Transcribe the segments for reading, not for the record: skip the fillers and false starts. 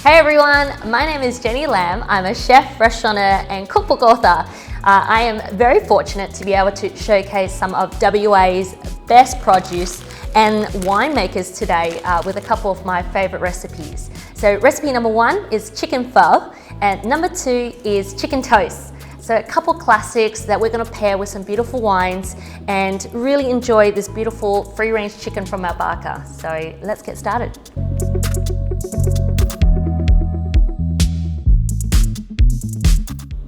Hey everyone, my name is Jenny Lam. I'm a chef, restaurateur and cookbook author. I am very fortunate to be able to showcase some of WA's best produce and winemakers today with a couple of my favourite recipes. So recipe number 1 is chicken pho and number 2 is chicken toast. So a couple classics that we're going to pair with some beautiful wines and really enjoy this beautiful free-range chicken from Mount Barker. So let's get started.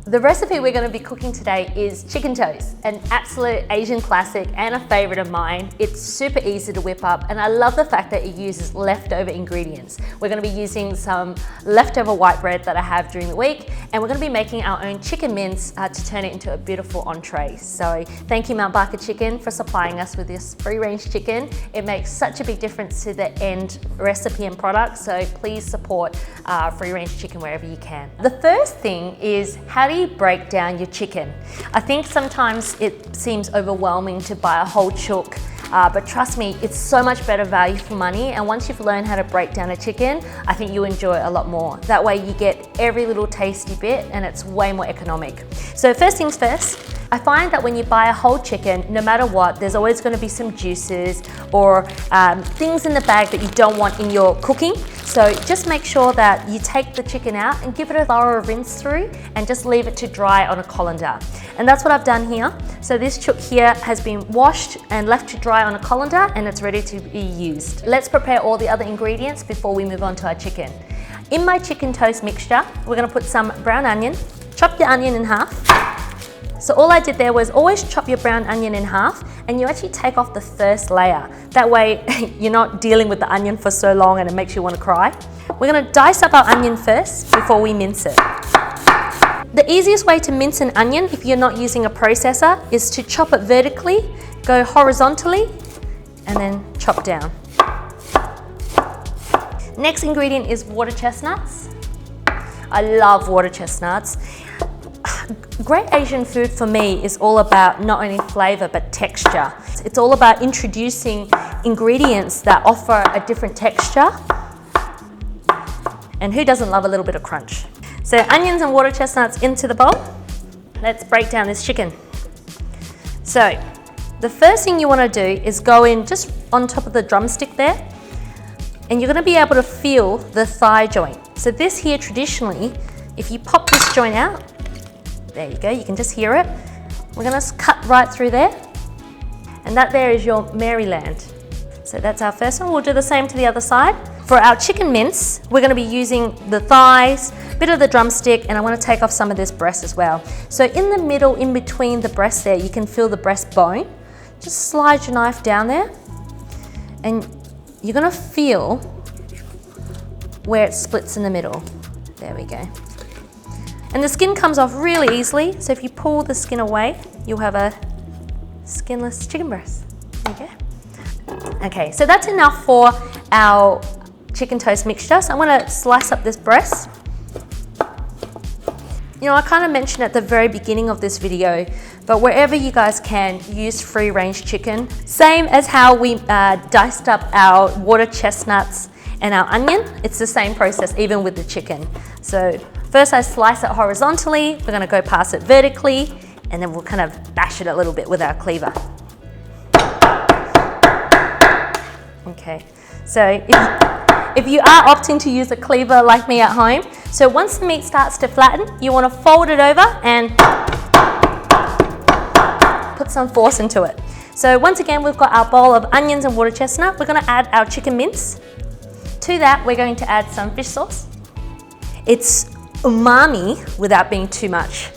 The recipe we're going to be cooking today is chicken toast, an absolute Asian classic and a favourite of mine. It's super easy to whip up and I love the fact that it uses leftover ingredients. We're going to be using some leftover white bread that I have during the week and we're going to be making our own chicken mince to turn it into a beautiful entree. So thank you Mount Barker Chicken for supplying us with this free-range chicken. It makes such a big difference to the end recipe and product, so please support free-range chicken wherever you can. The first thing is, how do you break down your chicken? I think sometimes it seems overwhelming to buy a whole chook, but trust me, it's so much better value for money, and once you've learned how to break down a chicken, I think you enjoy it a lot more. That way you get every little tasty bit and it's way more economic. So first things first, I find that when you buy a whole chicken, no matter what, there's always going to be some juices or things in the bag that you don't want in your cooking. So just make sure that you take the chicken out and give it a thorough rinse through and just leave it to dry on a colander. And that's what I've done here. So this chook here has been washed and left to dry on a colander and it's ready to be used. Let's prepare all the other ingredients before we move on to our chicken. In my chicken toast mixture, we're going to put some brown onion. Chop the onion in half. So all I did there was always chop your brown onion in half and you actually take off the first layer. That way you're not dealing with the onion for so long and it makes you want to cry. We're going to dice up our onion first before we mince it. The easiest way to mince an onion if you're not using a processor is to chop it vertically, go horizontally and then chop down. Next ingredient is water chestnuts. I love water chestnuts. Great Asian food for me is all about not only flavour but texture. It's all about introducing ingredients that offer a different texture. And who doesn't love a little bit of crunch? So onions and water chestnuts into the bowl. Let's break down this chicken. So the first thing you want to do is go in just on top of the drumstick there and you're going to be able to feel the thigh joint. So this here traditionally, if you pop this joint out, there you go, you can just hear it. We're going to cut right through there. And that there is your Maryland. So that's our first one. We'll do the same to the other side. For our chicken mince, we're going to be using the thighs, a bit of the drumstick, and I want to take off some of this breast as well. So in the middle, in between the breast there, you can feel the breastbone. Just slide your knife down there. And you're going to feel where it splits in the middle. There we go. And the skin comes off really easily, so if you pull the skin away, you'll have a skinless chicken breast. There you go. Okay, so that's enough for our chicken toast mixture. So I'm going to slice up this breast. You know, I kind of mentioned at the very beginning of this video, but wherever you guys can, use free-range chicken. Same as how we diced up our water chestnuts and our onion, it's the same process even with the chicken. So first I slice it horizontally, we're going to go past it vertically, and then we'll kind of bash it a little bit with our cleaver. Okay, so if you are opting to use a cleaver like me at home, so once the meat starts to flatten, you want to fold it over and put some force into it. So once again, we've got our bowl of onions and water chestnut. We're going to add our chicken mince. To that, we're going to add some fish sauce. It's umami without being too much,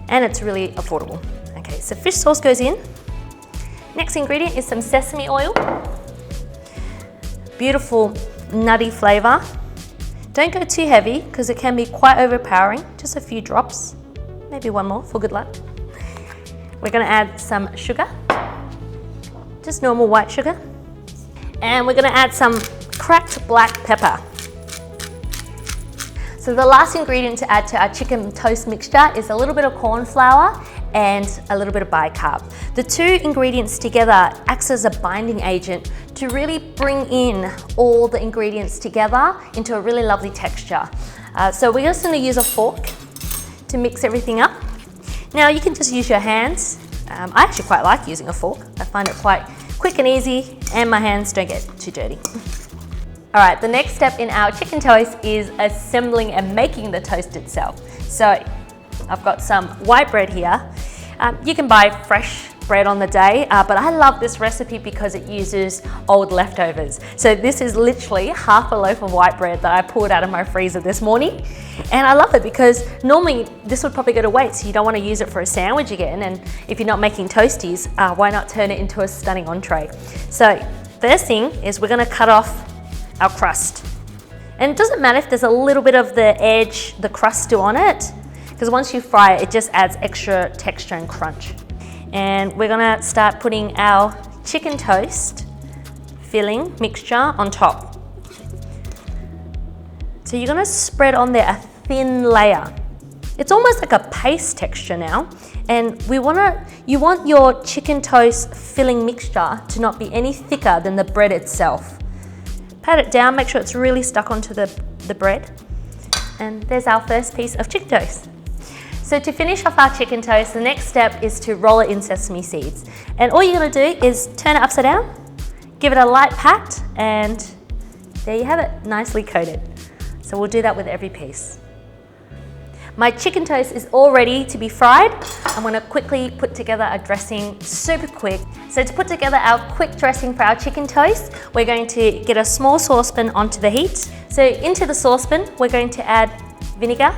and it's really affordable. Okay, so fish sauce goes in. Next ingredient is some sesame oil. Beautiful nutty flavour. Don't go too heavy because it can be quite overpowering. Just a few drops, maybe one more for good luck. We're going to add some sugar, just normal white sugar, and we're going to add some cracked black pepper. So the last ingredient to add to our chicken toast mixture is a little bit of corn flour and a little bit of bicarb. The two ingredients together acts as a binding agent to really bring in all the ingredients together into a really lovely texture. So we're just going to use a fork to mix everything up. Now you can just use your hands. I actually quite like using a fork. I find it quite quick and easy, and my hands don't get too dirty. All right, the next step in our chicken toast is assembling and making the toast itself. So I've got some white bread here. You can buy fresh bread on the day, but I love this recipe because it uses old leftovers. So this is literally half a loaf of white bread that I pulled out of my freezer this morning. And I love it because normally this would probably go to waste, so you don't want to use it for a sandwich again. And if you're not making toasties, why not turn it into a stunning entree? So first thing is we're going to cut off our crust. And it doesn't matter if there's a little bit of the edge, the crust still on it, because once you fry it, it just adds extra texture and crunch. And we're gonna start putting our chicken toast filling mixture on top. So you're gonna spread on there a thin layer. It's almost like a paste texture now. And you want your chicken toast filling mixture to not be any thicker than the bread itself. Pat it down, make sure it's really stuck onto the bread. And there's our first piece of chicken toast. So to finish off our chicken toast, the next step is to roll it in sesame seeds. And all you're gonna do is turn it upside down, give it a light pat, and there you have it, nicely coated. So we'll do that with every piece. My chicken toast is all ready to be fried. I'm gonna quickly put together a dressing super quick. So to put together our quick dressing for our chicken toast, we're going to get a small saucepan onto the heat. So into the saucepan, we're going to add vinegar.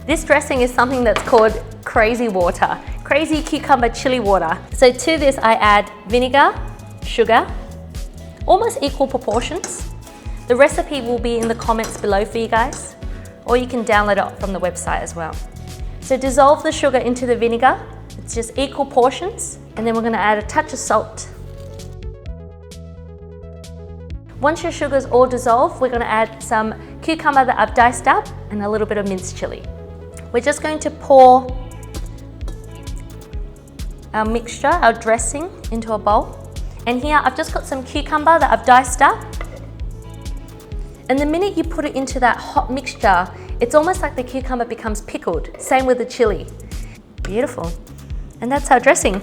This dressing is something that's called crazy water, crazy cucumber chili water. So to this I add vinegar, sugar, almost equal proportions. The recipe will be in the comments below for you guys, or you can download it from the website as well. So dissolve the sugar into the vinegar. It's just equal portions, and then we're gonna add a touch of salt. Once your sugar's all dissolved, we're gonna add some cucumber that I've diced up and a little bit of minced chili. We're just going to pour our mixture, our dressing, into a bowl. And here I've just got some cucumber that I've diced up. And the minute you put it into that hot mixture, it's almost like the cucumber becomes pickled. Same with the chili. Beautiful. And that's our dressing.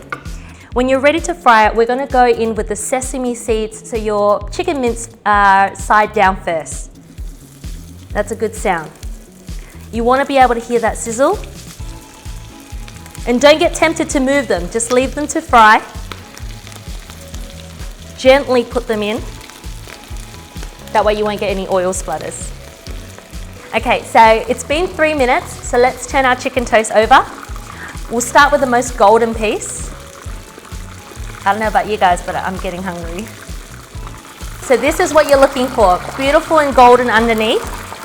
When you're ready to fry it, we're gonna go in with the sesame seeds, so your chicken mince are side down first. That's a good sound. You want to be able to hear that sizzle. And don't get tempted to move them, just leave them to fry. Gently put them in. That way you won't get any oil splatters. Okay, so it's been 3 minutes, so let's turn our chicken toast over. We'll start with the most golden piece. I don't know about you guys, but I'm getting hungry. So this is what you're looking for, beautiful and golden underneath.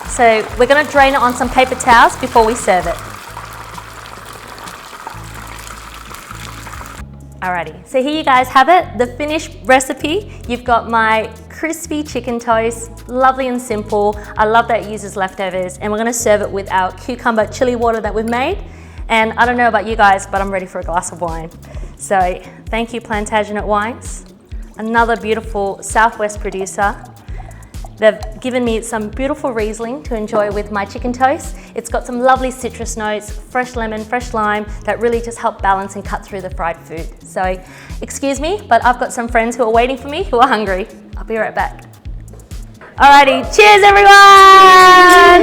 So we're going to drain it on some paper towels before we serve it. Alrighty, so here you guys have it, the finished recipe. You've got my crispy chicken toast, lovely and simple. I love that it uses leftovers, and we're going to serve it with our cucumber chili water that we've made. And I don't know about you guys, but I'm ready for a glass of wine. So thank you, Plantagenet Wines, another beautiful Southwest producer. They've given me some beautiful Riesling to enjoy with my chicken toast. It's got some lovely citrus notes, fresh lemon, fresh lime, that really just help balance and cut through the fried food. So, excuse me, but I've got some friends who are waiting for me who are hungry. I'll be right back. Alrighty, cheers everyone!